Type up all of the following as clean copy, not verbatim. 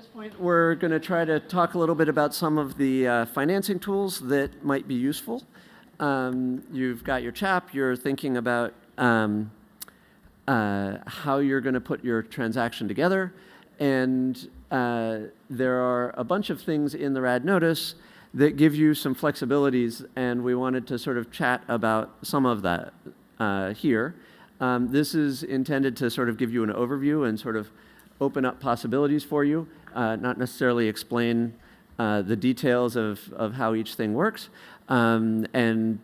this point, we're going to try to talk a little bit about some of the financing tools that might be useful. You've got your chap, you're thinking about how you're going to put your transaction together, and there are a bunch of things in the RAD notice that give you some flexibilities, and we wanted to sort of chat about some of that here. This is intended to sort of give you an overview and sort of open up possibilities for you, not necessarily explain the details of how each thing works. And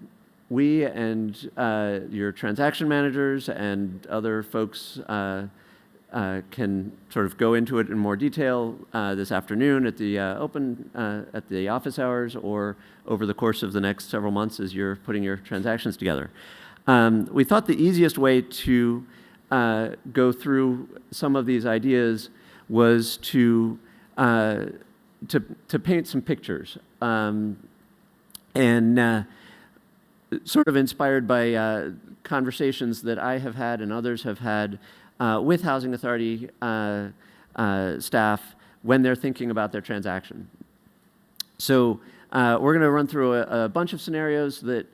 we and your transaction managers and other folks can sort of go into it in more detail this afternoon at the at the office hours or over the course of the next several months as you're putting your transactions together. We thought the easiest way to go through some of these ideas was to paint some pictures, and sort of inspired by conversations that I have had and others have had with Housing Authority staff when they're thinking about their transaction. So we're going to run through a bunch of scenarios that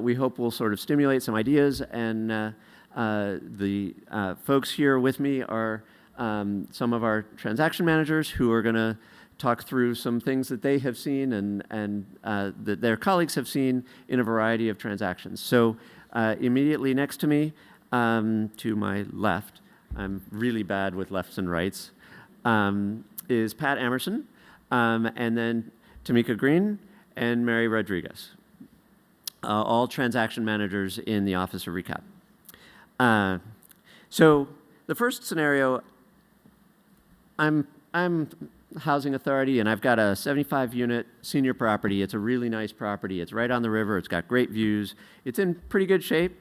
we hope will sort of stimulate some ideas, and the folks here with me are some of our transaction managers who are going to talk through some things that they have seen and that their colleagues have seen in a variety of transactions. So immediately next to me, to my left, I'm really bad with lefts and rights, is Pat Emerson, and then Tamika Green and Mary Rodriguez, all transaction managers in the Office of Recap. So the first scenario, I'm Housing Authority, and I've got a 75-unit senior property. It's a really nice property. It's right on the river. It's got great views. It's in pretty good shape.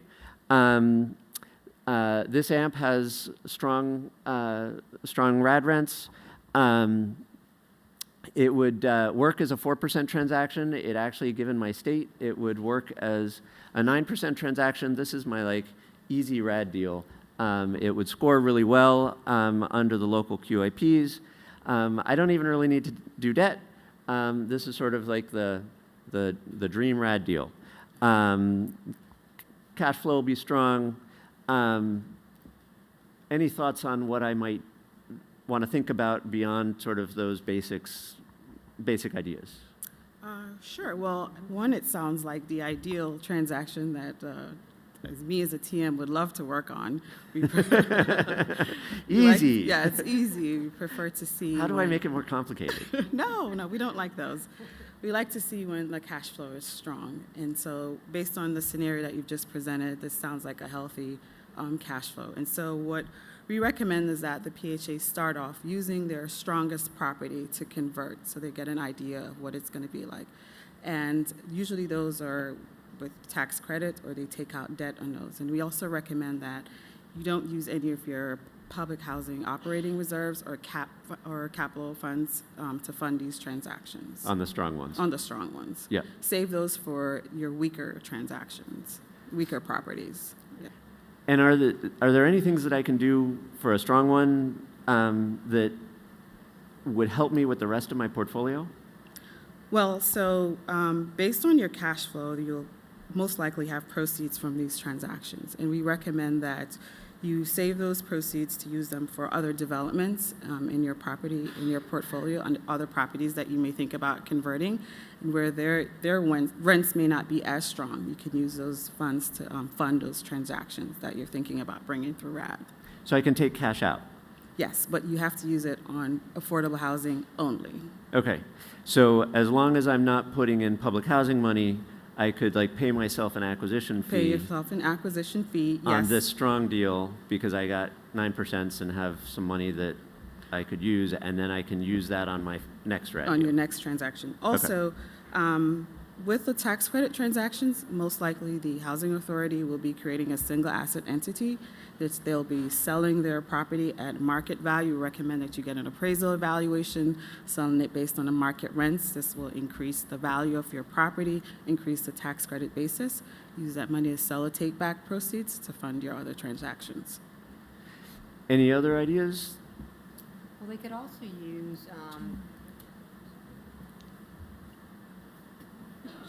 This AMP has strong RAD rents. It would work as a 4% transaction. It actually, given my state, it would work as a 9% transaction. This is my easy RAD deal. It would score really well under the local QIPs. I don't even really need to do debt. This is sort of like the dream RAD deal. Cash flow will be strong. Any thoughts on what I might want to think about beyond sort of those basic ideas? Sure. Well, one, it sounds like the ideal transaction that me as a TM would love to work on. Easy. Yeah, it's easy. We prefer to see. How do I make it more complicated? No, we don't like those. We like to see when the cash flow is strong. And so based on the scenario that you've just presented, this sounds like a healthy cash flow. And so what we recommend is that the PHA start off using their strongest property to convert so they get an idea of what it's going to be like. And usually those are with tax credit or they take out debt on those. And we also recommend that you don't use any of your public housing operating reserves or capital funds to fund these transactions. On the strong ones? On the strong ones. Yeah. Save those for your weaker transactions, weaker properties. Yeah. And are there any things that I can do for a strong one that would help me with the rest of my portfolio? Well, so based on your cash flow, you'll most likely have proceeds from these transactions. And we recommend that you save those proceeds to use them for other developments in your property, in your portfolio, and other properties that you may think about converting, and where their rents may not be as strong. You can use those funds to fund those transactions that you're thinking about bringing through RAD. So I can take cash out? Yes, but you have to use it on affordable housing only. Okay. So as long as I'm not putting in public housing money, I could pay myself an acquisition fee. Pay yourself an acquisition fee, yes. On this strong deal because I got 9% and have some money that I could use, and then I can use that on my next RAD on deal. your next transaction. Also, with the tax credit transactions, most likely the Housing Authority will be creating a single asset entity. They'll be selling their property at market value. We recommend that you get an appraisal evaluation, selling it based on the market rents. This will increase the value of your property, increase the tax credit basis. Use that money to sell or take back proceeds to fund your other transactions. Any other ideas? Well, they could also use,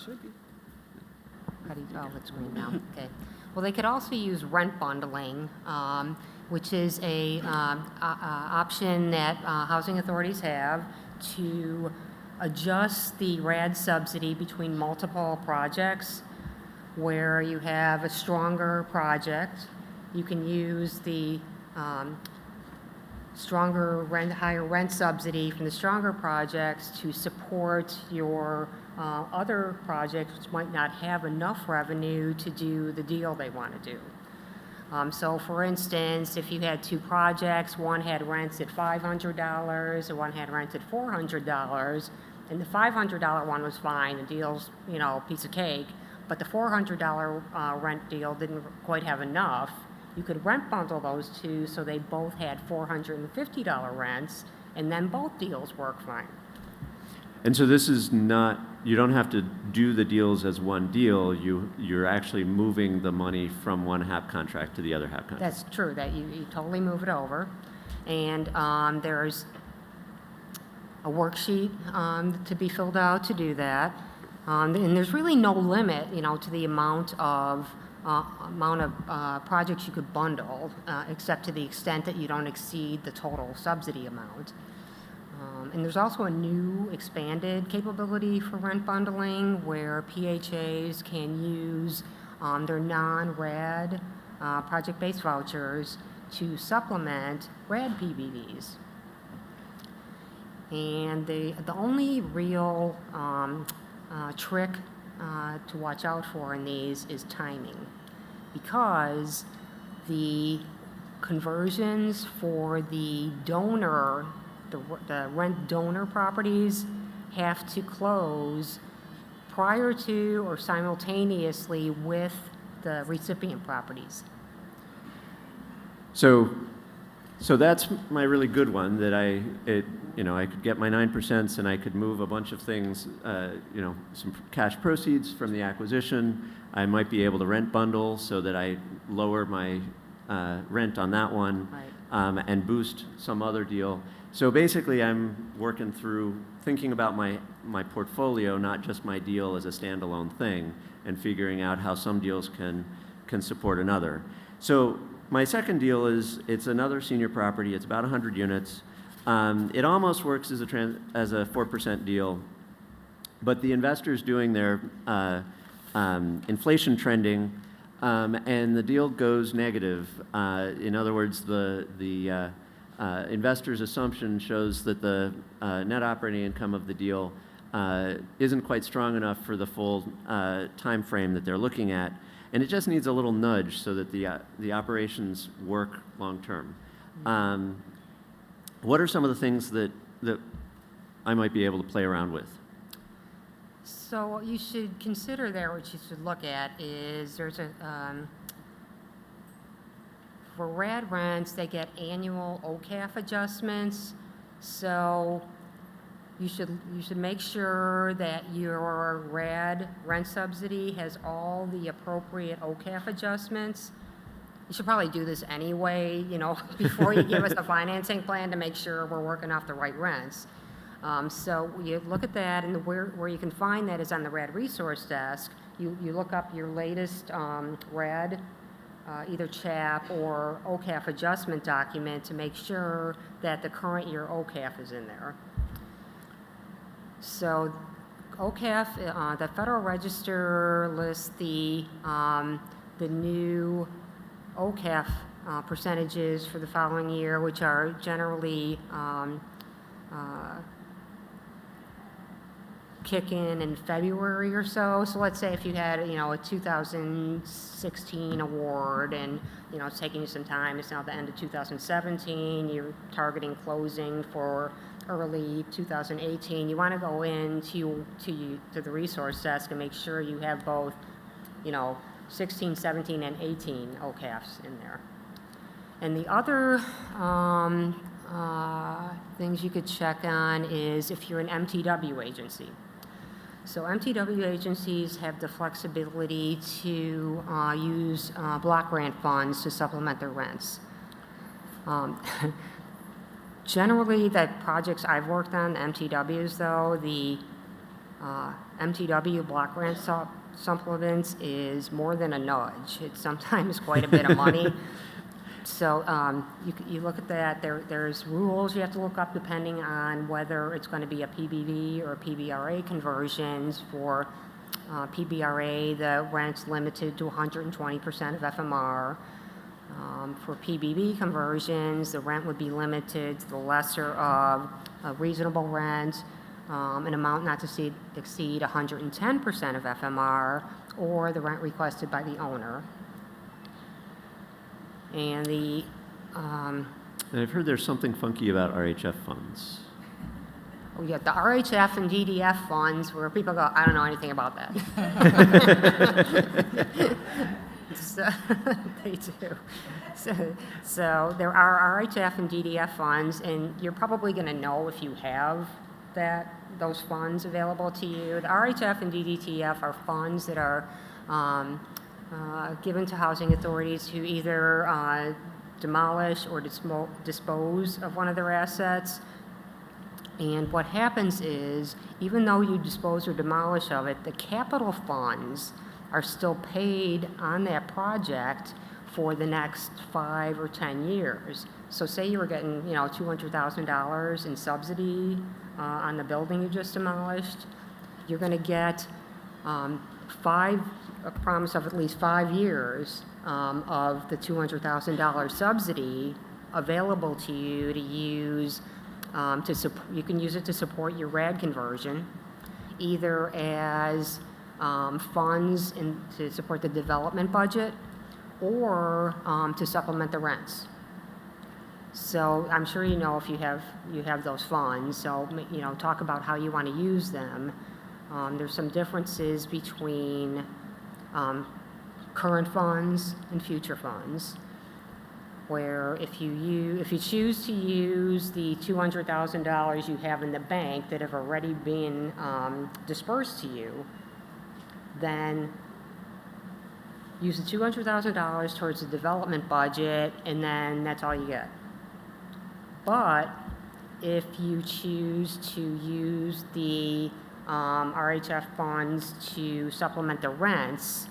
Should be. how do you, oh, it's green now, okay. Well, they could also use rent bundling, which is a option that housing authorities have to adjust the RAD subsidy between multiple projects. Where you have a stronger project, you can use the higher rent subsidy from the stronger projects to support your other projects which might not have enough revenue to do the deal they want to do. So for instance, if you had two projects, one had rents at $500 and one had rents at $400, and the $500 one was fine, the deal's, piece of cake, but the $400 rent deal didn't quite have enough, you could rent bundle those two so they both had $450 rents, and then both deals work fine. And so this is not, you don't have to do the deals as one deal. You're actually moving the money from one HAP contract to the other HAP contract. That's true, that you totally move it over. And there's a worksheet to be filled out to do that. And there's really no limit, to the amount of projects you could bundle, except to the extent that you don't exceed the total subsidy amount. And there's also a new expanded capability for rent bundling where PHAs can use their non-RAD project-based vouchers to supplement RAD PBVs. And the only real trick to watch out for in these is timing, because the conversions for the donor, the rent donor properties have to close prior to or simultaneously with the recipient properties. So that's my really good one, that I could get my 9% and I could move a bunch of things, some cash proceeds from the acquisition. I might be able to rent bundle so that I lower my rent on that one, Right. And boost some other deal. So basically I'm working through thinking about my portfolio, not just my deal as a standalone thing, and figuring out how some deals can support another. So my second deal it's another senior property. It's about 100 units. It almost works as a 4% deal, but the investor's doing their inflation trending, and the deal goes negative. In other words, the investor's assumption shows that the net operating income of the deal isn't quite strong enough for the full time frame that they're looking at. And it just needs a little nudge so that the operations work long term. What are some of the things that I might be able to play around with? So what you should consider there, what you should look at is there's a, for RAD rents, they get annual OCAF adjustments. So you should make sure that your RAD rent subsidy has all the appropriate OCAF adjustments. You should probably do this anyway, before you give us a financing plan to make sure we're working off the right rents. So you look at that, and where you can find that is on the RAD resource desk. You look up your latest RAD, either CHAP or OCAF adjustment document to make sure that the current year OCAF is in there. So OCAF, the Federal Register lists the new OCAF percentages for the following year, which are generally kick in February or so. So let's say if you had, a 2016 award and, it's taking you some time, it's now the end of 2017, you're targeting closing for early 2018, you want to go in to the resource desk and make sure you have both, 16, 17, and 18 OCAFs in there. And the other things you could check on is if you're an MTW agency. So MTW agencies have the flexibility to use block grant funds to supplement their rents. Generally, the projects I've worked on, the MTWs though, the MTW block grant supplements is more than a nudge. It's sometimes quite a bit of money. So you look at that, there's rules you have to look up depending on whether it's going to be a PBV or PBRA conversions. For PBRA, the rent's limited to 120% of FMR. For PBB conversions, the rent would be limited to the lesser of a reasonable rent, an amount not to exceed 110% of FMR, or the rent requested by the owner. And And I've heard there's something funky about RHF funds. we got the RHF and DDF funds where people go, I don't know anything about that. So, they do. So there are RHF and DDF funds, and you're probably going to know if you have those funds available to you. The RHF and DDTF are funds that are given to housing authorities to either demolish or dispose of one of their assets. And what happens is, even though you dispose or demolish of it, the capital funds are still paid on that project for the next 5 or 10 years. So say you were getting, $200,000 in subsidy on the building you just demolished, you're going to get a promise of at least 5 years of the $200,000 subsidy available to you to use. You can use it to support your RAD conversion, either as funds to support the development budget, or to supplement the rents. So I'm sure you know if you have those funds. So talk about how you want to use them. There's some differences between current funds and future funds, where if you choose to use the $200,000 you have in the bank that have already been dispersed to you, then use the $200,000 towards the development budget, and then that's all you get. But if you choose to use the RHF funds to supplement the rents,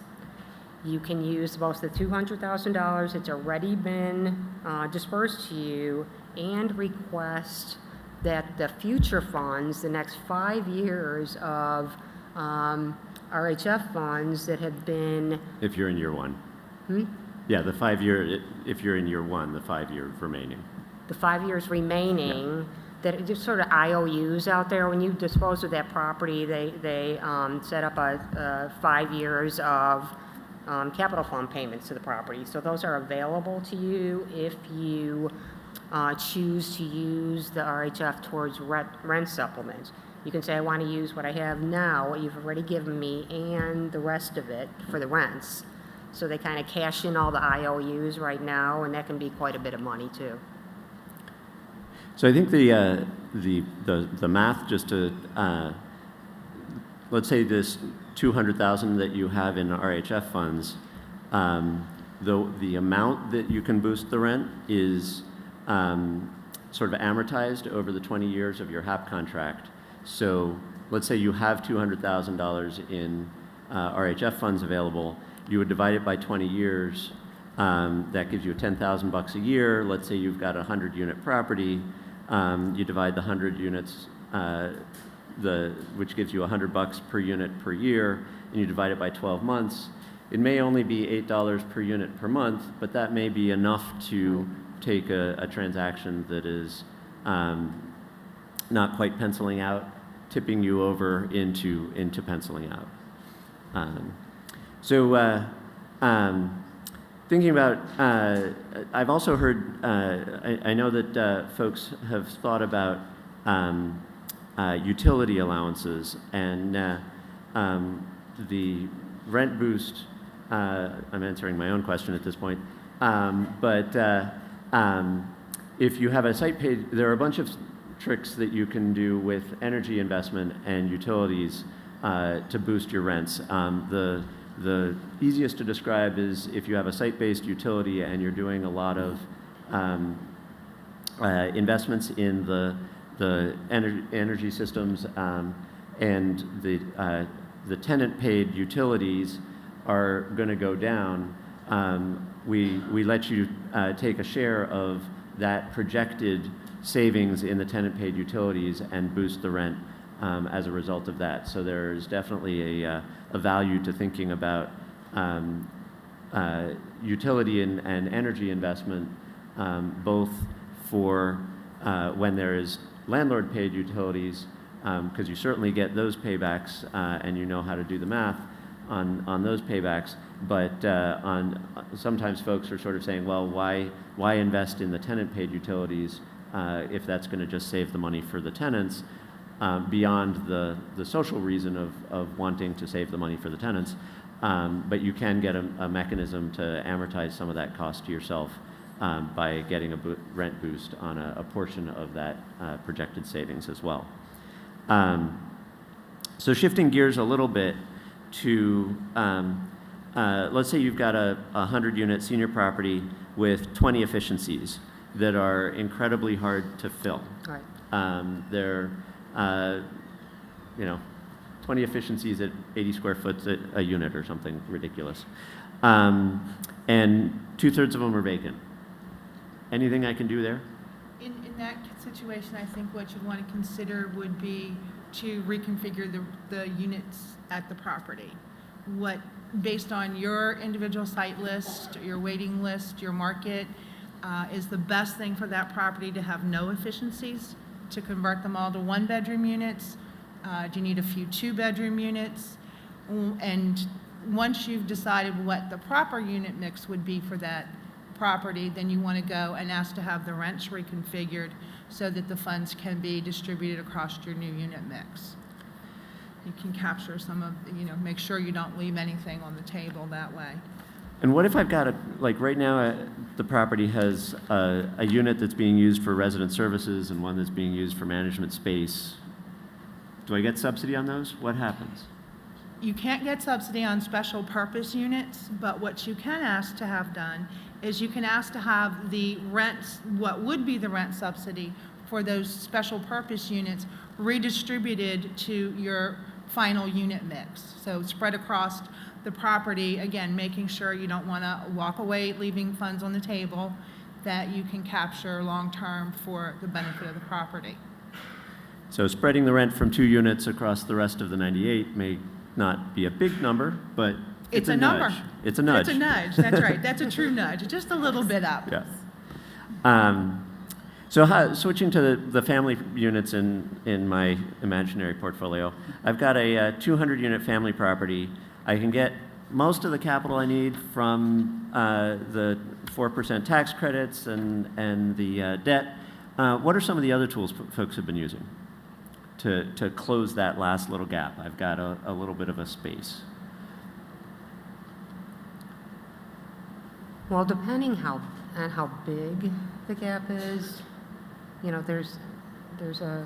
you can use both the $200,000 that's already been dispersed to you and request that the future funds, the next 5 years of RHF funds that have been... If you're in year one. Yeah, the 5 year, if you're in year one, the 5 year remaining. The 5 years remaining, that are just sort of IOUs out there. When you dispose of that property, they set up a 5 years of capital fund payments to the property. So those are available to you if you choose to use the RHF towards rent supplements. You can say, I want to use what I have now, what you've already given me, and the rest of it for the rents. So they kind of cash in all the IOUs right now, and that can be quite a bit of money too. So I think the math, just to let's say this $200,000 that you have in RHF funds, the amount that you can boost the rent is sort of amortized over the 20 years of your HAP contract. So let's say you have $200,000 in RHF funds available. You would divide it by 20 years. That gives you $10,000 a year. Let's say you've got a 100-unit property. You divide the 100 units, which gives you $100 per unit per year, and you divide it by 12 months. It may only be $8 per unit per month, but that may be enough to take a transaction that is not quite penciling out, tipping you over into penciling out. Thinking about, I've also heard, I know that folks have thought about utility allowances, and the rent boost, I'm answering my own question at this point, if you have a site page, there are a bunch of tricks that you can do with energy investment and utilities to boost your rents. The easiest to describe is if you have a site-based utility and you're doing a lot of investments in the energy systems and the tenant-paid utilities are going to go down, we let you take a share of that projected savings in the tenant-paid utilities and boost the rent as a result of that. So there's definitely a value to thinking about utility and energy investment, both for when there is landlord-paid utilities, because you certainly get those paybacks, and you know how to do the math on those paybacks. But sometimes folks are sort of saying, well, why invest in the tenant-paid utilities if that's going to just save the money for the tenants, beyond the social reason of wanting to save the money for the tenants. But you can get a mechanism to amortize some of that cost to yourself by getting a rent boost on a portion of that projected savings as well. So shifting gears a little bit to, let's say you've got a 100-unit senior property with 20 efficiencies that are incredibly hard to fill. Right. They're, 20 efficiencies at 80 square foot a unit or something ridiculous. And 2/3 of them are vacant. Anything I can do there? In that situation, I think what you'd want to consider would be to reconfigure the units at the property. Based on your individual site list, your waiting list, your market, is the best thing for that property to have no efficiencies, to convert them all to 1-bedroom units? Do you need a few 2-bedroom units? And once you've decided what the proper unit mix would be for that property, then you want to go and ask to have the rents reconfigured so that the funds can be distributed across your new unit mix. You can capture some of, make sure you don't leave anything on the table that way. And what if I've got right now, the property has a unit that's being used for resident services and one that's being used for management space? Do I get subsidy on those? What happens? You can't get subsidy on special purpose units, but what you can ask to have done is you can ask to have the rents, what would be the rent subsidy for those special purpose units, redistributed to your final unit mix. So spread across the property, again, making sure you don't want to walk away leaving funds on the table that you can capture long-term for the benefit of the property. So spreading the rent from 2 units across the rest of the 98 may not be a big number, but it's a number. Nudge. It's a nudge. It's a nudge, that's right. That's a true nudge, just a little bit up. Yeah. So switching to the family units in my imaginary portfolio, I've got a 200-unit family property. I can get most of the capital I need from the 4% tax credits and the debt. What are some of the other tools folks have been using to close that last little gap? I've got a little bit of a space. Well, depending on how big the gap is, there's a,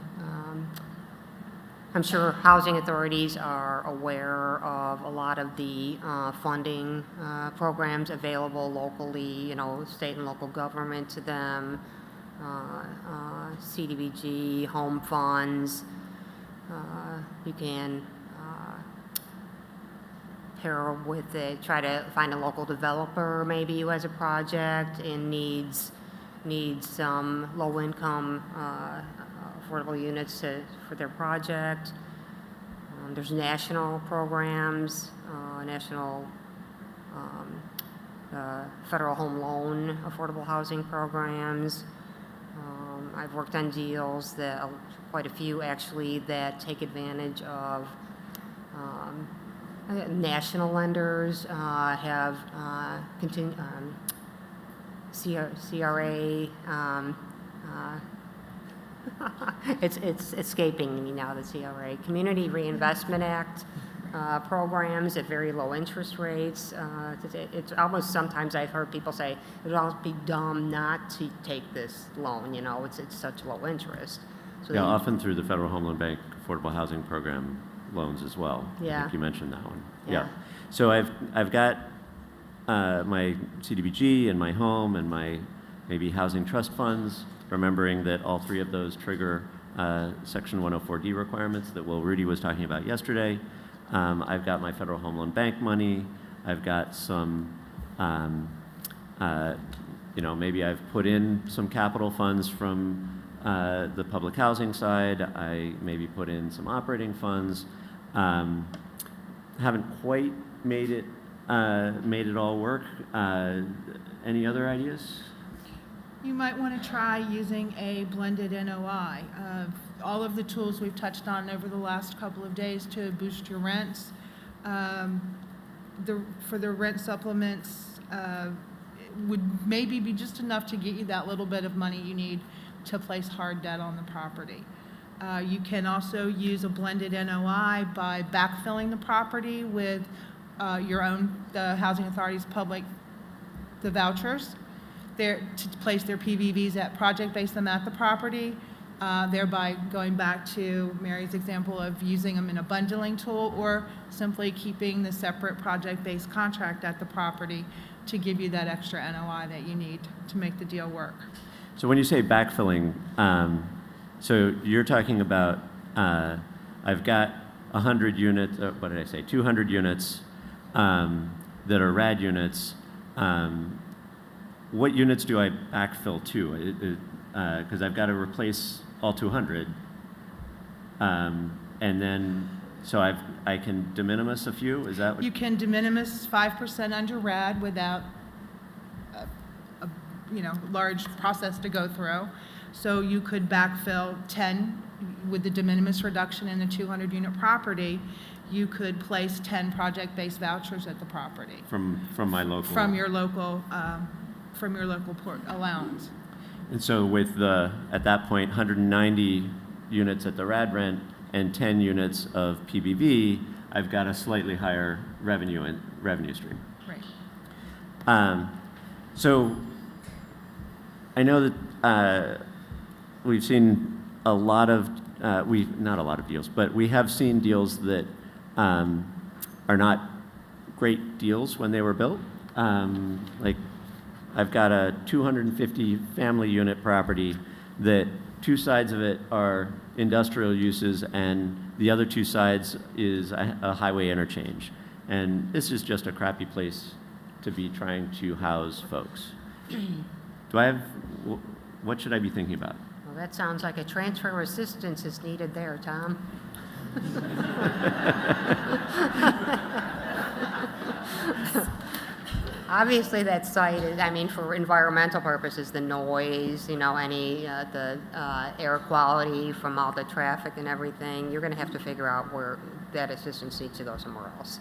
I'm sure housing authorities are aware of a lot of the funding programs available locally, state and local government to them, CDBG, home funds. You can pair with it, try to find a local developer maybe who has a project and needs some low-income affordable units for their project. There's national programs, national federal home loan affordable housing programs. I've worked on deals quite a few actually, that take advantage of national lenders have CRA. It's escaping me now, the CRA. Community Reinvestment Act programs at very low interest rates. It's almost, sometimes I've heard people say, it would almost be dumb not to take this loan, it's such low interest. So yeah, often through the Federal Home Loan Bank Affordable Housing Program loans as well. Yeah. I think you mentioned that one. Yeah. So I've got my CDBG and my home and my maybe housing trust funds. remembering that all three of those trigger Section 104D requirements that Rudy was talking about yesterday. I've got my Federal Home Loan Bank money. I've got some, maybe I've put in some capital funds from the public housing side. I maybe put in some operating funds. Haven't quite made it all work. Any other ideas? You might want to try using a blended NOI. All of the tools we've touched on over the last couple of days to boost your rents. For the rent supplements, would maybe be just enough to get you that little bit of money you need to place hard debt on the property. You can also use a blended NOI by backfilling the property with the Housing Authority's the vouchers, to place their PVVs at project, base them at the property, thereby going back to Mary's example of using them in a bundling tool, or simply keeping the separate project-based contract at the property to give you that extra NOI that you need to make the deal work. So when you say backfilling, so you're talking about, I've got 100 units, 200 units that are RAD units. What units do I backfill to? Because I've got to replace all 200. And then, so I can de minimis a few? Is that what? You can de minimis 5% under RAD without a large process to go through. So you could backfill 10 with the de minimis reduction in the 200 unit property. You could place 10 project-based vouchers at the property. From my local? From your local port allowance. And so with at that point, 190 units at the RAD rent and 10 units of PBV, I've got a slightly higher revenue stream. Right. So I know that we've seen a lot of, not a lot of deals, but we have seen deals that are not great deals when they were built. Like I've got a 250 family unit property that two sides of it are industrial uses and the other two sides is a highway interchange. And this is just a crappy place to be trying to house folks. What should I be thinking about? Well, that sounds like a transfer assistance is needed there, Tom. Obviously, that site is, for environmental purposes, the noise, the air quality from all the traffic and everything, you're going to have to figure out where that assistance needs to go somewhere else.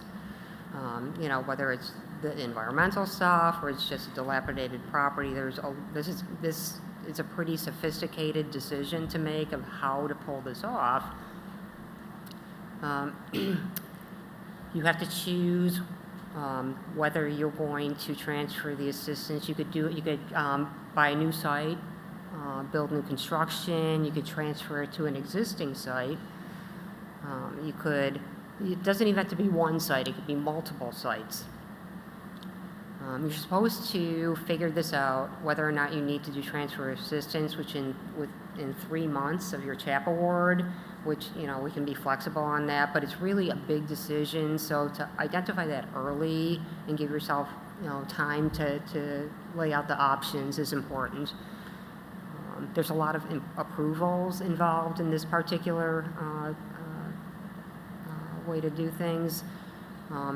Whether it's the environmental stuff or it's just a dilapidated property, this is a pretty sophisticated decision to make of how to pull this off. You have to choose whether you're going to transfer the assistance. You could buy a new site, build new construction. You could transfer it to an existing site. It doesn't even have to be one site. It could be multiple sites. You're supposed to figure this out, whether or not you need to do transfer assistance, which within 3 months of your CHAP award, which, we can be flexible on that, but it's really a big decision. So to identify that early and give yourself, time to lay out the options is important. There's a lot of approvals involved in this particular way to do things.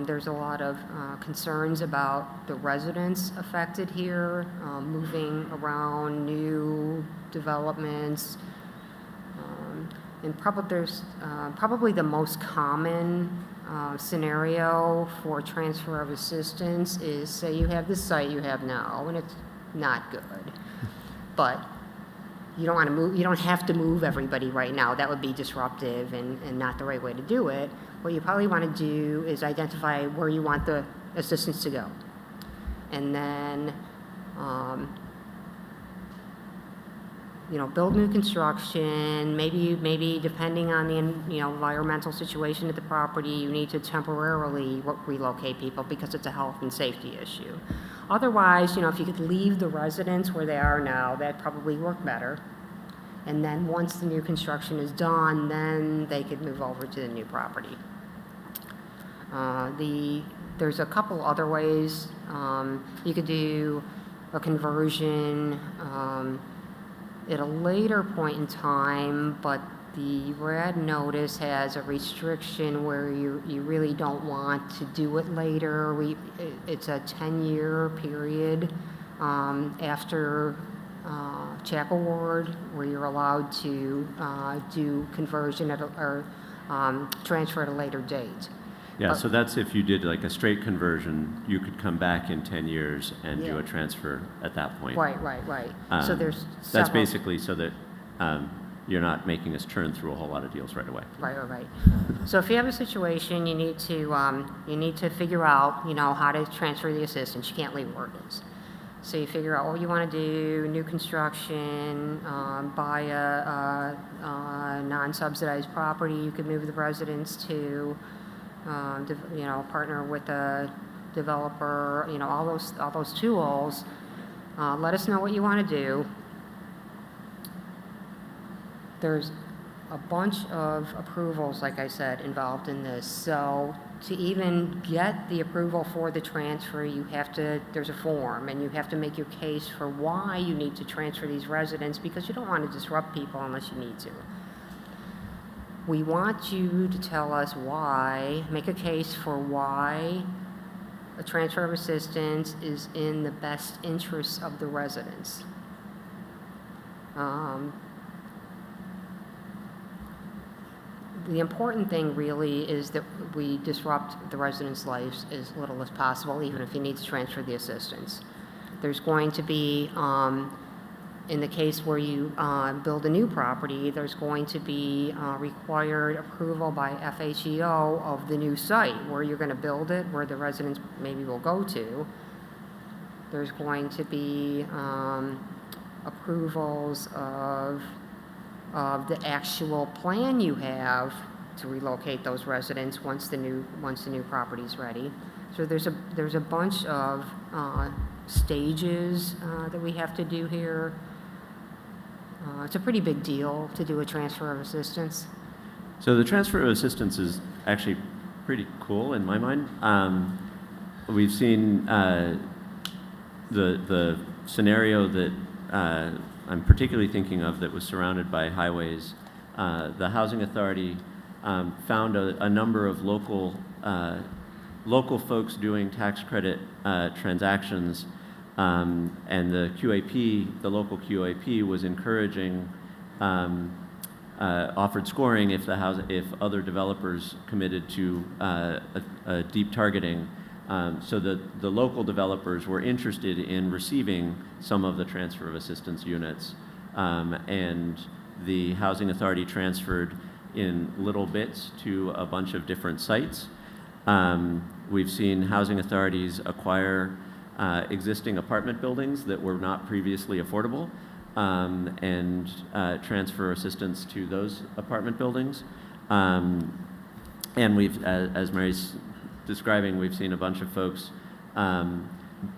There's a lot of concerns about the residents affected here, moving around, new developments. And probably the most common scenario for transfer of assistance is, say you have this site you have now, and it's not good. But you don't want to move. You don't have to move everybody right now. That would be disruptive and not the right way to do it. What you probably want to do is identify where you want the assistance to go. And then build new construction, maybe depending on the, environmental situation of the property, you need to temporarily relocate people because it's a health and safety issue. Otherwise, if you could leave the residents where they are now, that'd probably work better. And then once the new construction is done, then they could move over to the new property. There's a couple other ways. You could do a conversion at a later point in time, but the RAD notice has a restriction where you really don't want to do it later. It's a 10-year period after check award where you're allowed to do conversion or transfer at a later date. Yeah, so that's if you did like a straight conversion, you could come back in 10 years and do a transfer at that point. Right. So there's That's several. basically so that you're not making us churn through a whole lot of deals right away. Right. So if you have a situation, you need to figure out, how to transfer the assistance. You can't leave where it is. So you figure out what you want to do, new construction, buy a non-subsidized property. You could move the residents to, partner with a developer. All those tools. Let us know what you want to do. There's a bunch of approvals, like I said, involved in this. So to even get the approval for the transfer, there's a form, and you have to make your case for why you need to transfer these residents, because you don't want to disrupt people unless you need to. We want you to tell us why, make a case for why a transfer of assistance is in the best interests of the residents. The important thing really is that we disrupt the residents' lives as little as possible, even if you need to transfer the assistance. There's going to be, in the case where you build a new property, there's going to be required approval by FHEO of the new site, where you're going to build it, where the residents maybe will go to. There's going to be approvals of the actual plan you have to relocate those residents once the new property is ready. So there's a bunch of stages that we have to do here. It's a pretty big deal to do a transfer of assistance. So the transfer of assistance is actually pretty cool in my mind. We've seen the scenario that I'm particularly thinking of that was surrounded by highways. The Housing Authority found a number of local folks doing tax credit transactions, and the QAP, the local QAP, was encouraging offered scoring if other developers committed to a deep targeting. So the local developers were interested in receiving some of the transfer of assistance units, and the Housing Authority transferred in little bits to a bunch of different sites. We've seen housing authorities acquire existing apartment buildings that were not previously affordable, and transfer assistance to those apartment buildings. And we've, as Mary's describing, we've seen a bunch of folks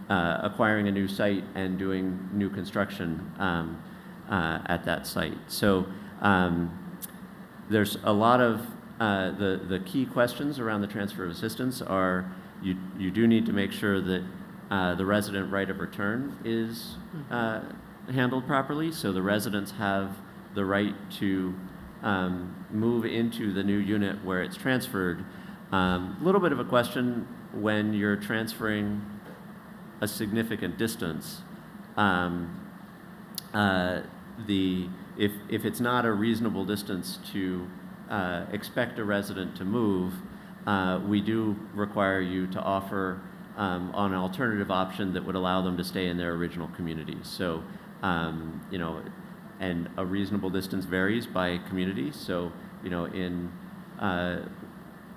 acquiring a new site and doing new construction at that site. So there's a lot of the key questions around the transfer of assistance are you do need to make sure that the resident right of return is handled properly, so the residents have the right to move into the new unit where it's transferred. A little bit of a question when you're transferring a significant distance. If it's not a reasonable distance to expect a resident to move, we do require you to offer on an alternative option that would allow them to stay in their original community. So, and a reasonable distance varies by community. So, in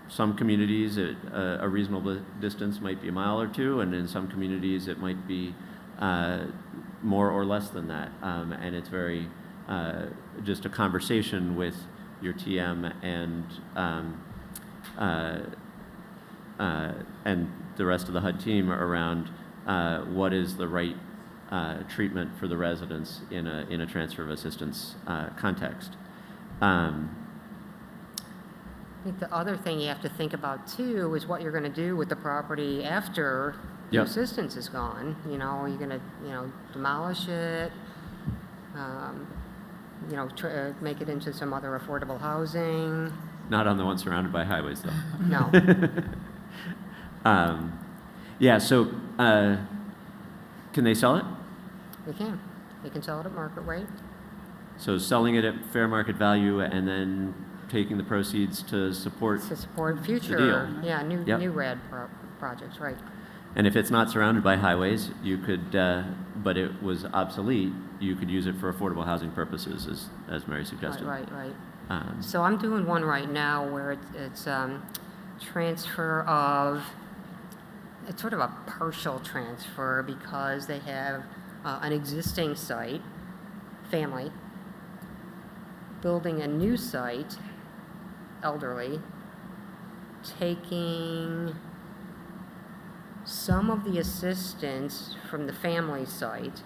some communities, a reasonable distance might be a mile or two, and in some communities it might be more or less than that. And it's very just a conversation with your TM and the rest of the HUD team around what is the right treatment for the residents in a transfer of assistance context. I think the other thing you have to think about too is what you're going to do with the property after the Yep. assistance is gone. You know, you're going to, demolish it, make it into some other affordable housing. Not on the one surrounded by highways, though. No. Yeah, so can they sell it? They can. They can sell it at market rate. So selling it at fair market value and then taking the proceeds to support, To support future, deal. new RAD projects, right. and if it's not surrounded by highways, you could, but it was obsolete, you could use it for affordable housing purposes, as Mary suggested. Right. So I'm doing one right now where it's transfer of, it's sort of a partial transfer because they have an existing site, family, building a new site, elderly, taking some of the assistance from the family site,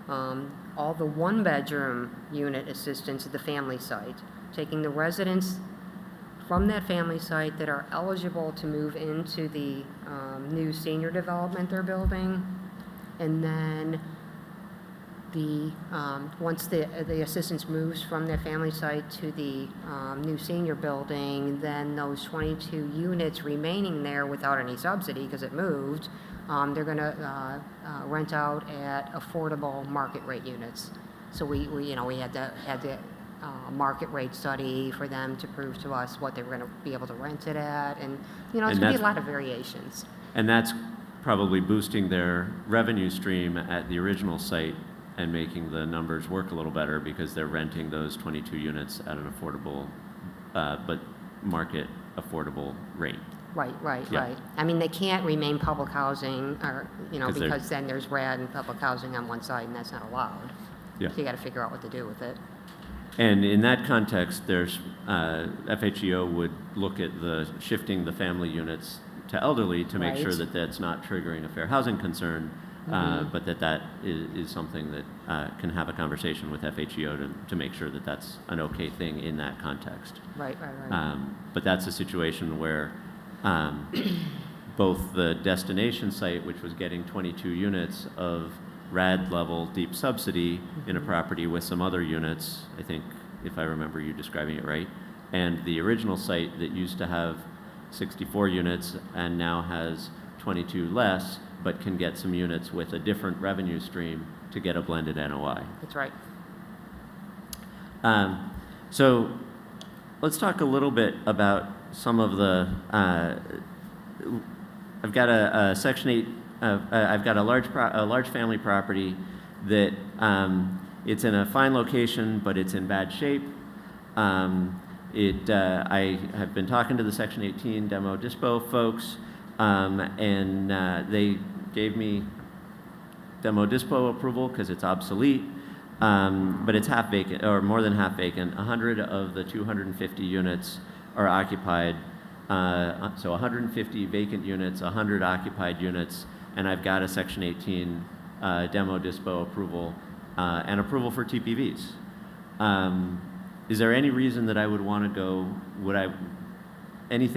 all the one-bedroom unit assistance at the family site, taking the residents from that family site that are eligible to move into the new senior development they're building, and then once the assistance moves from their family site to the new senior building, then those 22 units remaining there without any subsidy because it moved, they're going to rent out at affordable market rate units. So we had the market rate study for them to prove to us what they were going to be able to rent it at, and it's going to be a lot of variations. And that's probably boosting their revenue stream at the original site and making the numbers work a little better because they're renting those 22 units at an affordable, but market affordable rate. Right. Yeah. I mean, they can't remain public housing, or they're- because then there's RAD and public housing on one side, and that's not allowed. Yeah. So you got to figure out what to do with it. And in that context, there's FHEO would look at shifting the family units to elderly to make Right. sure that that's not triggering a fair housing concern, but that is something that can have a conversation with FHEO to make sure that that's an okay thing in that context. Right. But that's a situation where both the destination site, which was getting 22 units of RAD level deep subsidy in a property with some other units, I think, if I remember you describing it right, and the original site that used to have 64 units and now has 22 less, but can get some units with a different revenue stream to get a blended NOI. That's right. So let's talk a little bit about some of the, I've got a Section 8, I've got a large family property that it's in a fine location, but it's in bad shape. I have been talking to the Section 18 demo dispo folks, and they gave me demo dispo approval because it's obsolete, but it's half vacant, or more than half vacant. 100 of the 250 units are occupied, so 150 vacant units, 100 occupied units, and I've got a Section 18 demo dispo approval and approval for TPVs. Is there any reason that I would want to go, any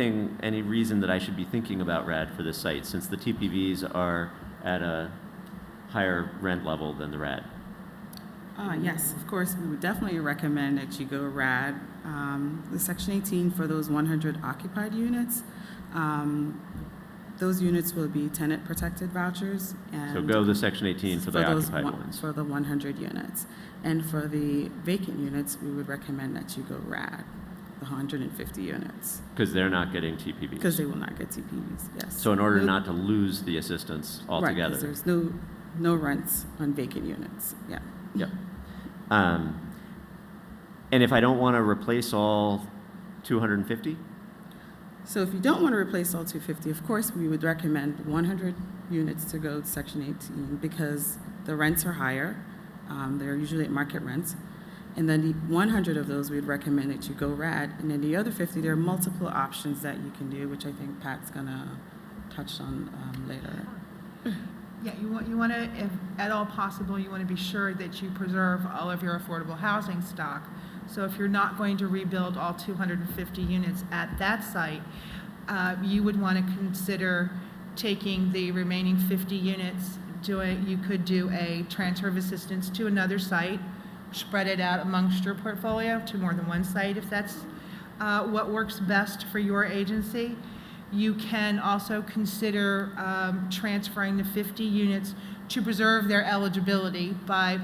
reason that I should be thinking about RAD for this site, since the TPVs are at a higher rent level than the RAD? Yes, of course, we would definitely recommend that you go RAD. The Section 18 for those 100 occupied units, those units will be tenant protected vouchers. And So go the Section 18 for the those occupied ones. For the 100 units. And for the vacant units, we would recommend that you go RAD, the 150 units, Because they're not getting TPVs. because they will not get TPVs, yes. So in order not to lose the assistance Right, 'cause altogether. there's no rents on vacant units, yeah. Yep. And if I don't want to replace all 250? So if you don't want to replace all 250, of course, we would recommend 100 units to go to Section 18 because the rents are higher. They're usually at market rents. And then the 100 of those, we'd recommend that you go RAD. And then the other 50, there are multiple options that you can do, which I think Pat's gonna touch on later. Yeah, you want to, if at all possible, you want to be sure that you preserve all of your affordable housing stock. So if you're not going to rebuild all 250 units at that site, you would want to consider taking the remaining 50 units, you could do a transfer of assistance to another site, spread it out amongst your portfolio to more than one site if that's what works best for your agency. You can also consider transferring the 50 units to preserve their eligibility by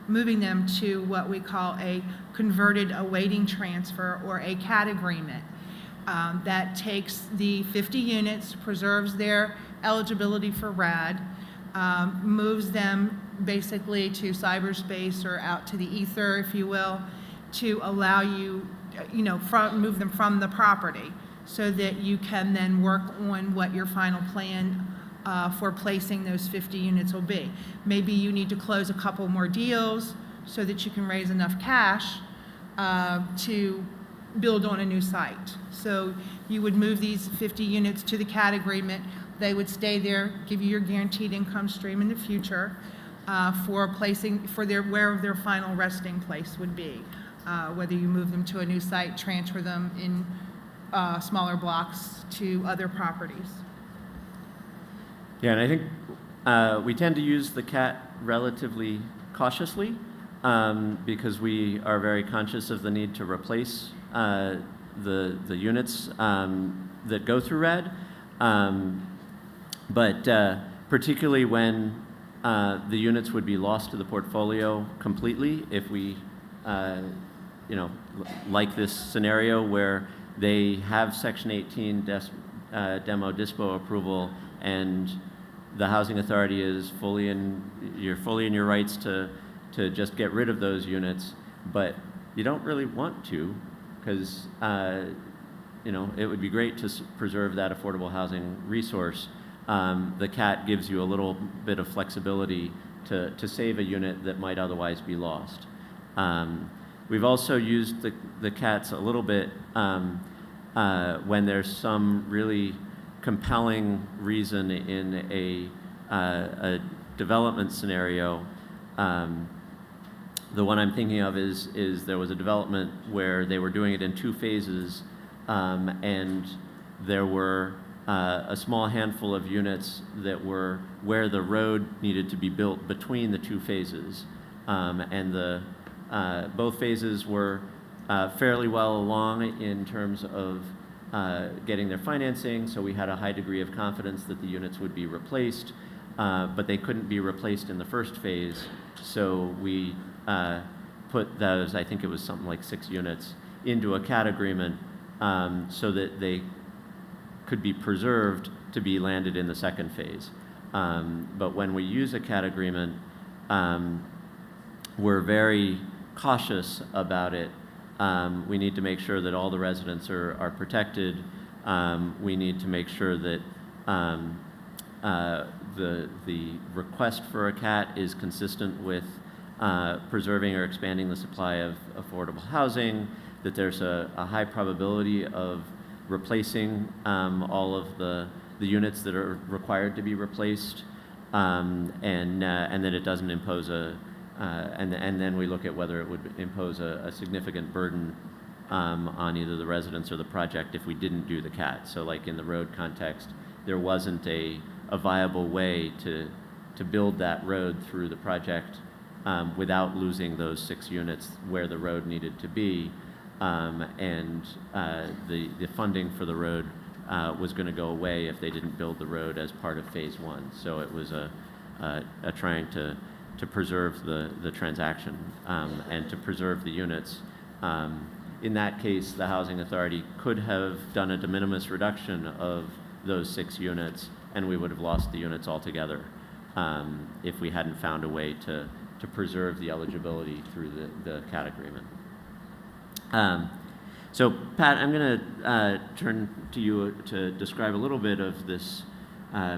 moving them to what we call a converted awaiting transfer or a CAT agreement. That takes the 50 units, preserves their eligibility for RAD, moves them basically to cyberspace or out to the ether, if you will, to allow you, move them from the property so that you can then work on what your final plan for placing those 50 units will be. Maybe you need to close a couple more deals so that you can raise enough cash to build on a new site. So you would move these 50 units to the CAT agreement. They would stay there, give you your guaranteed income stream in the future for where their final resting place would be. Whether you move them to a new site, transfer them in smaller blocks to other properties. Yeah, and I think we tend to use the CAT relatively cautiously because we are very conscious of the need to replace the units that go through RAD. But particularly when the units would be lost to the portfolio completely if we, like this scenario where they have Section 18 demo dispo approval and the housing authority is you're fully in your rights to just get rid of those units, but you don't really want to because it would be great to preserve that affordable housing resource. The CAT gives you a little bit of flexibility to save a unit that might otherwise be lost. We've also used the CATs a little bit when there's some really compelling reason in a development scenario. The one I'm thinking of is there was a development where they were doing it in 2 phases, and there were a small handful of units that were where the road needed to be built between the 2 phases. And both phases were fairly well along in terms of getting their financing, so we had a high degree of confidence that the units would be replaced, but they couldn't be replaced in the first phase, so we put those, I think it was something like 6 units, into a CAT agreement so that they could be preserved to be landed in the second phase. But when we use a CAT agreement, we're very cautious about it. We need to make sure that all the residents are protected. We need to make sure that the request for a CAT is consistent with preserving or expanding the supply of affordable housing, that there's a high probability of replacing all of the units that are required to be replaced, and that it doesn't impose and then we look at whether it would impose a significant burden on either the residents or the project if we didn't do the CAT. So like in the road context, there wasn't a viable way to build that road through the project without losing those 6 units where the road needed to be. And the funding for the road was going to go away if they didn't build the road as part of phase 1. So it was a trying to preserve the transaction and to preserve the units. In that case, the housing authority could have done a de minimis reduction of those 6 units, and we would have lost the units altogether if we hadn't found a way to preserve the eligibility through the CAT agreement. So, Pat, I'm going to turn to you to describe a little bit of this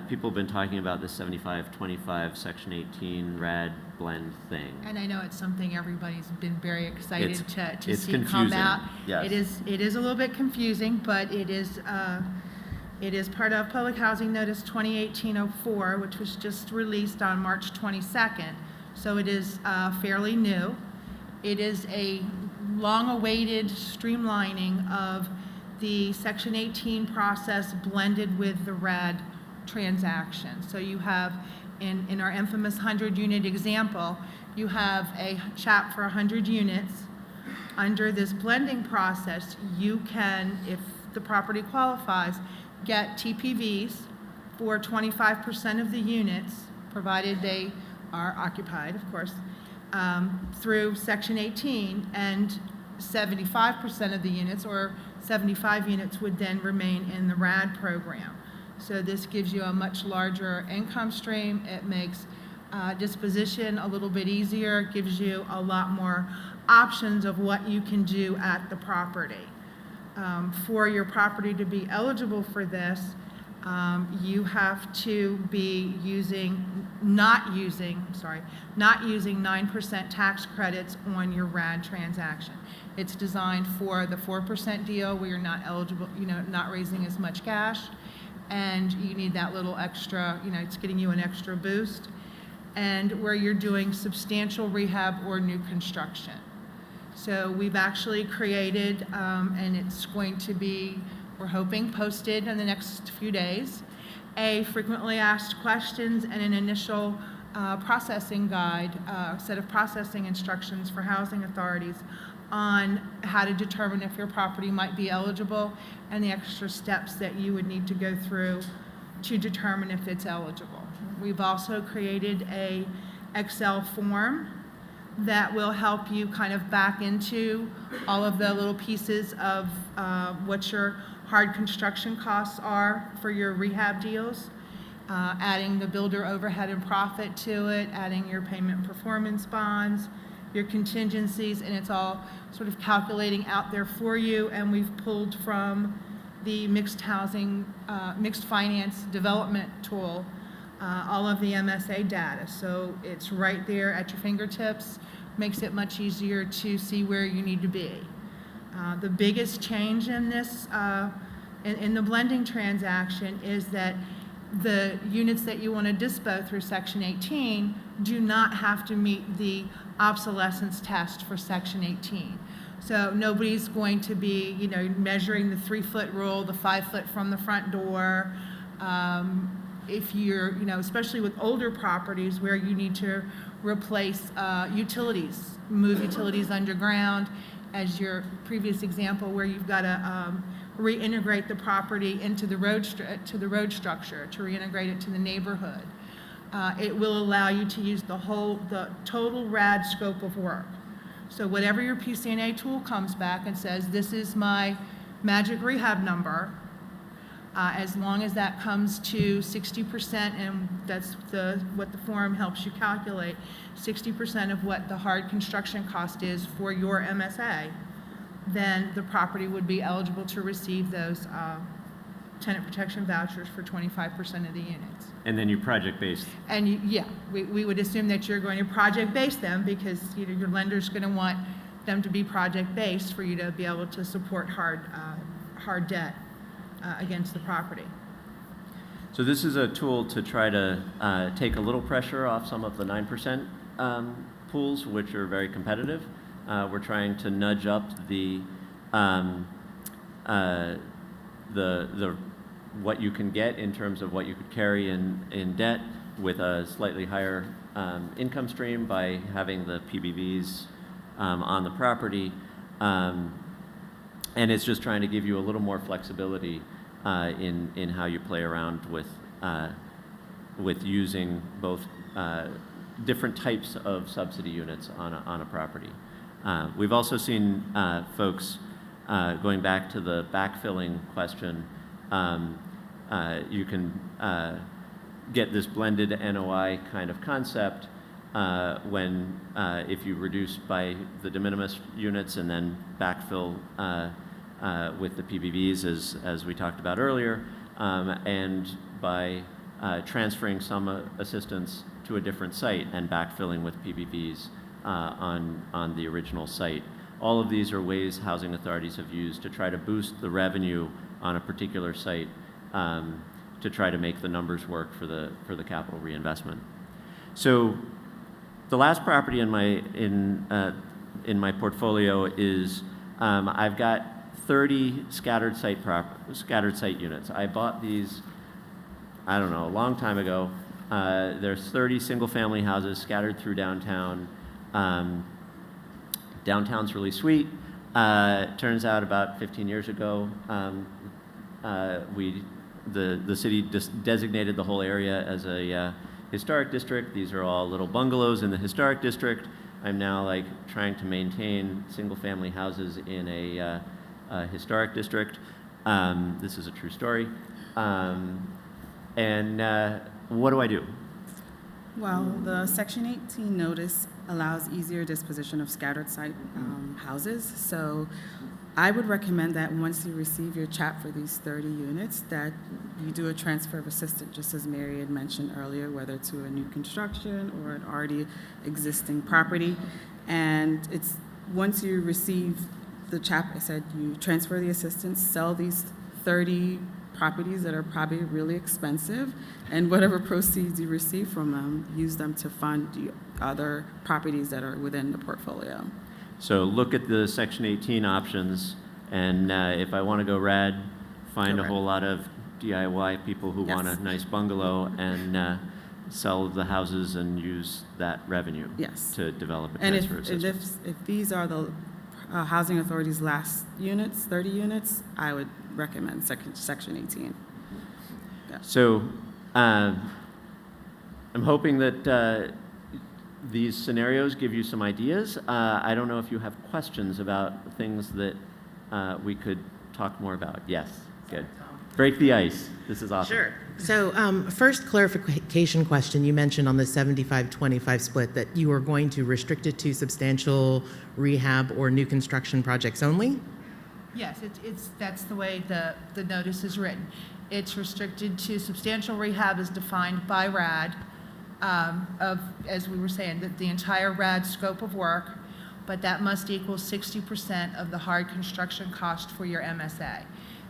people have been talking about the 75-25 Section 18 RAD blend thing. And I know it's something everybody's been very excited to it's see come confusing. out. Yes. It is a little bit confusing, but it is part of Public Housing Notice 2018-04, which was just released on March 22nd. So it is fairly new. It is a long-awaited streamlining of the Section 18 process blended with the RAD transaction. So you have, in our infamous 100-unit example, you have a chap for 100 units. Under this blending process, you can, if the property qualifies, get TPVs for 25% of the units, provided they are occupied, of course, through Section 18, and 75% of the units, or 75 units, would then remain in the RAD program. So this gives you a much larger income stream. It makes disposition a little bit easier. It gives you a lot more options of what you can do at the property. For your property to be eligible for this, you have to be not using 9% tax credits on your RAD transaction. It's designed for the 4% deal where you're not eligible, not raising as much cash, and you need that little extra, it's getting you an extra boost, and where you're doing substantial rehab or new construction. So we've actually created, and it's going to be, we're hoping, posted in the next few days, a frequently asked questions and an initial processing guide, set of processing instructions for housing authorities on how to determine if your property might be eligible and the extra steps that you would need to go through to determine if it's eligible. We've also created a Excel form that will help you kind of back into all of the little pieces of what your hard construction costs are for your rehab deals, adding the builder overhead and profit to it, adding your payment performance bonds, your contingencies, and it's all sort of calculating out there for you. And we've pulled from the mixed finance development tool all of the MSA data. So it's right there at your fingertips, makes it much easier to see where you need to be. The biggest change in this, in the blending transaction, is that the units that you want to dispo through Section 18 do not have to meet the obsolescence test for Section 18. So nobody's going to be, measuring the 3-foot rule, the 5-foot from the front door. If you're, especially with older properties where you need to replace utilities, move utilities underground, as your previous example where you've got to reintegrate the property into the road structure, to reintegrate it to the neighborhood. It will allow you to use the total RAD scope of work. So whatever your PCNA tool comes back and says, this is my magic rehab number, as long as that comes to 60%, and that's what the form helps you calculate, 60% of what the hard construction cost is for your MSA, then the property would be eligible to receive those tenant protection vouchers for 25% of the units. And then you project-based. And we would assume that you're going to project-base them because your lender's going to want them to be project-based for you to be able to support hard debt against the property. So this is a tool to try to take a little pressure off some of the 9% pools, which are very competitive. We're trying to nudge up the what you can get in terms of what you could carry in debt with a slightly higher income stream by having the PBVs on the property. And it's just trying to give you a little more flexibility in how you play around with using both different types of subsidy units on a property. We've also seen folks, going back to the backfilling question, you can get this blended NOI kind of concept when if you reduce by the de minimis units and then backfill with the PBVs as we talked about earlier, and by transferring some assistance to a different site and backfilling with PBVs on the original site. All of these are ways housing authorities have used to try to boost the revenue on a particular site to try to make the numbers work for the capital reinvestment. So the last property in my portfolio is I've got 30 scattered site units. I bought these, I don't know, a long time ago. There's 30 single-family houses scattered through downtown. Downtown's really sweet. Turns out about 15 years ago, the city designated the whole area as a historic district. These are all little bungalows in the historic district. I'm now like trying to maintain single-family houses in a historic district. This is a true story. And what do I do? Well, the Section 18 notice allows easier disposition of scattered site houses. So I would recommend that once you receive your CHAP for these 30 units, that you do a transfer of assistance, just as Mary had mentioned earlier, whether to a new construction or an already existing property. And it's once you receive the CHAP, I said you transfer the assistance, sell these 30 properties that are probably really expensive, and whatever proceeds you receive from them, use them to fund the other properties that are within the portfolio. So look at the Section 18 options, and if I want to go RAD, find Correct. a whole lot of DIY people who want a Yes. nice bungalow and sell the houses and use that revenue Yes. to develop a And transfer of assistance. if these are the housing authority's last units, 30 units, I would recommend Section 18. Yeah. So I'm hoping that these scenarios give you some ideas. I don't know if you have questions about things that we could talk more about. Yes, good. Break the ice. This is awesome. Sure. So first clarification question, you mentioned on the 75-25 split that you are going to restrict it to substantial rehab or new construction projects only? Yes, that's the way the notice is written. It's restricted to substantial rehab as defined by RAD, as we were saying, the entire RAD scope of work, but that must equal 60% of the hard construction cost for your MSA.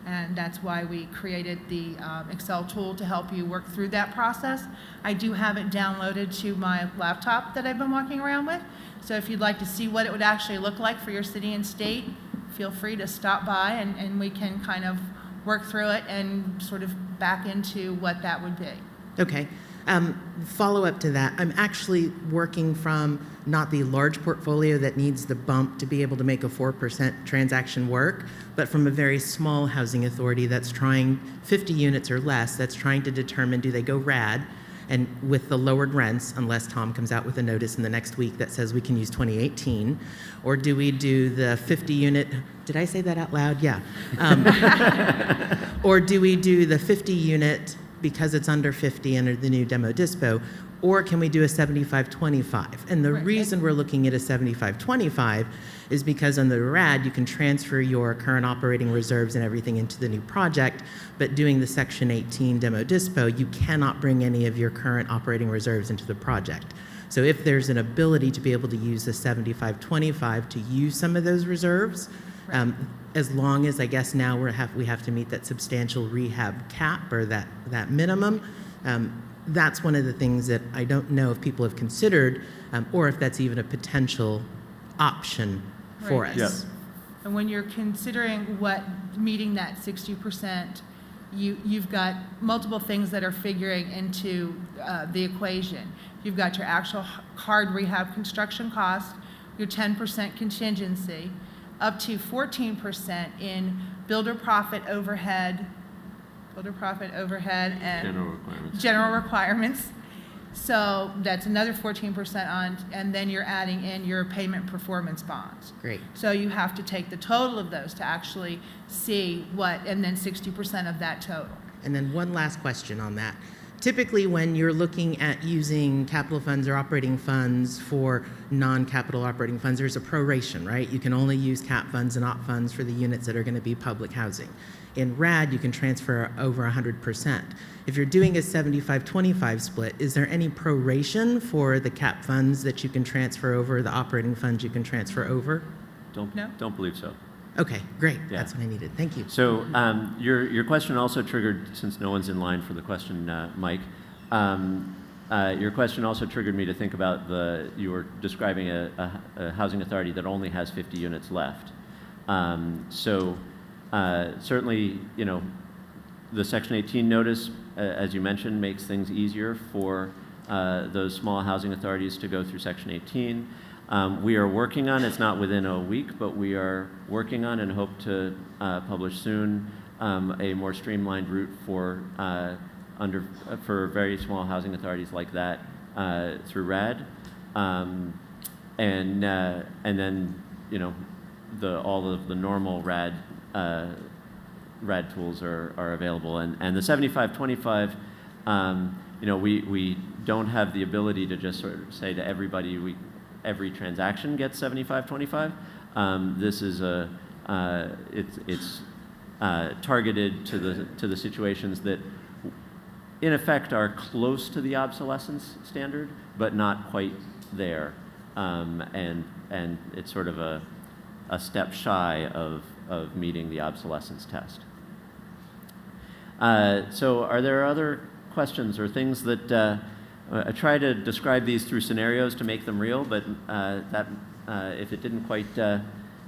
And that's why we created the Excel tool to help you work through that process. I do have it downloaded to my laptop that I've been walking around with. So if you'd like to see what it would actually look like for your city and state, feel free to stop by and we can kind of work through it and sort of back into what that would be. Okay. Follow up to that, I'm actually working from not the large portfolio that needs the bump to be able to make a 4% transaction work, but from a very small housing authority that's trying 50 units or less, that's trying to determine do they go RAD and with the lowered rents, unless Tom comes out with a notice in the next week that says we can use 2018, or do we do the 50 unit, did I say that out loud? Yeah. Or do we do the 50 unit because it's under 50 under the new demo dispo, or can we do a 75-25? And the Right. reason we're looking at a 75-25 is because on the RAD, you can transfer your current operating reserves and everything into the new project, but doing the Section 18 demo dispo, you cannot bring any of your current operating reserves into the project. So if there's an ability to be able to use the 75-25 to use some of those reserves, as long as I guess now we have to meet that substantial rehab cap or that minimum. That's one of the things that I don't know if people have considered or if that's even a potential option for Right. us. Yeah. And when you're considering what meeting that 60%, you've got multiple things that are figuring into the equation. You've got your actual hard rehab construction cost, your 10% contingency, up to 14% in builder profit overhead and general requirements. So that's another 14% on, and then you're adding in your payment performance bonds. Great. So you have to take the total of those to actually see what, and then 60% of that total. And then one last question on that. Typically, when you're looking at using capital funds or operating funds for non-capital operating funds, there's a proration, right? You can only use cap funds and op funds for the units that are going to be public housing. In RAD, you can transfer over 100%. If you're doing a 75-25 split, is there any proration for the cap funds that you can transfer over, the operating funds you can transfer over? Don't believe so. Okay, great. Yeah. That's what I needed. Thank you. So your question also triggered, since no one's in line for the question, Mike, your question also triggered me to think about you were describing a housing authority that only has 50 units left. Certainly, the Section 18 notice, as you mentioned, makes things easier for those small housing authorities to go through Section 18. We are working on, it's not within a week, but we are working on and hope to publish soon a more streamlined route for very small housing authorities like that through RAD. And then, all of the normal RAD tools are available. And the 75-25, we don't have the ability to just sort of say to everybody, every transaction gets 75-25. This is it's targeted to the situations that, in effect, are close to the obsolescence standard, but not quite there. And it's sort of a step shy of meeting the obsolescence test. So are there other questions or things that I try to describe these through scenarios to make them real, but if it didn't quite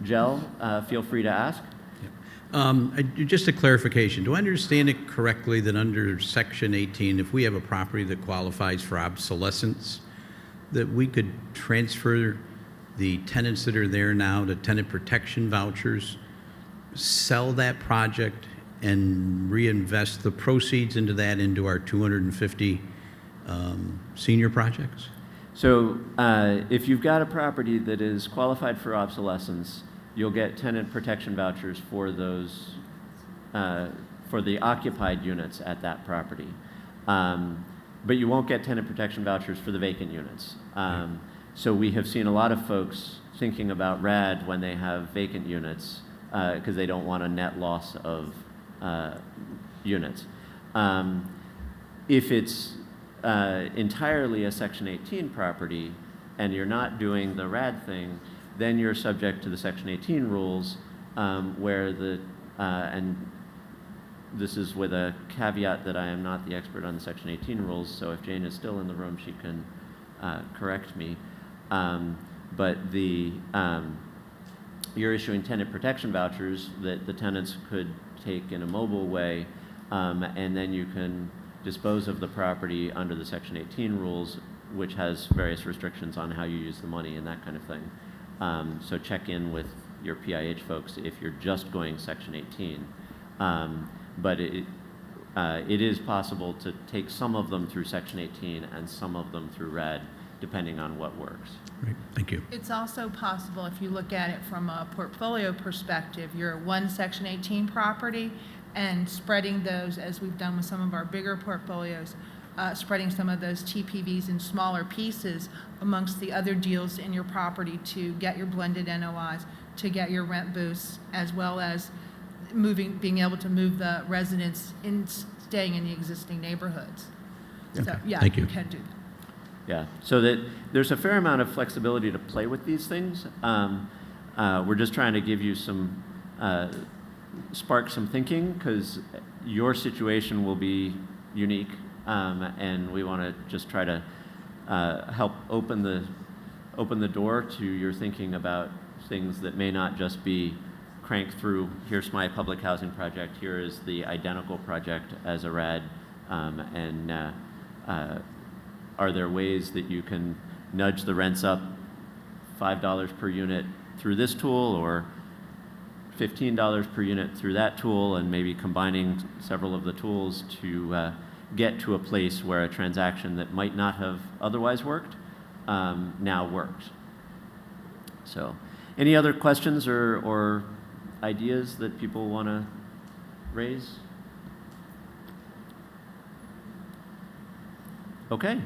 gel, feel free to ask. Just a clarification. Do I understand it correctly that under Section 18, if we have a property that qualifies for obsolescence, that we could transfer the tenants that are there now to tenant protection vouchers, sell that project, and reinvest the proceeds into our 250 senior projects? So if you've got a property that is qualified for obsolescence, you'll get tenant protection vouchers for those, for the occupied units at that property. But you won't get tenant protection vouchers for the vacant units. So we have seen a lot of folks thinking about RAD when they have vacant units because they don't want a net loss of units. If it's entirely a Section 18 property and you're not doing the RAD thing, then you're subject to the Section 18 rules where and this is with a caveat that I am not the expert on the Section 18 rules, so if Jane is still in the room, she can correct me. But you're issuing tenant protection vouchers that the tenants could take in a mobile way, and then you can dispose of the property under the Section 18 rules, which has various restrictions on how you use the money and that kind of thing. So check in with your PIH folks if you're just going Section 18. But it is possible to take some of them through Section 18 and some of them through RAD, depending on what works. Right. Thank you. It's also possible, if you look at it from a portfolio perspective, you're one Section 18 property and spreading those, as we've done with some of our bigger portfolios, spreading some of those TPVs in smaller pieces amongst the other deals in your property to get your blended NOIs, to get your rent boosts, as well as being able to move the residents in staying in the existing neighborhoods. Okay. So, yeah, Thank you. can do that. Yeah, so that there's a fair amount of flexibility to play with these things. We're just trying to give you some, spark some thinking, because your situation will be unique, and we want to just try to help open the door to your thinking about things that may not just be crank through, here's my public housing project, here is the identical project as a RAD, and are there ways that you can nudge the rents up $5 per unit through this tool, or $15 per unit through that tool, and maybe combining several of the tools to get to a place where a transaction that might not have otherwise worked now works. So, any other questions or ideas that people want to raise? Okay,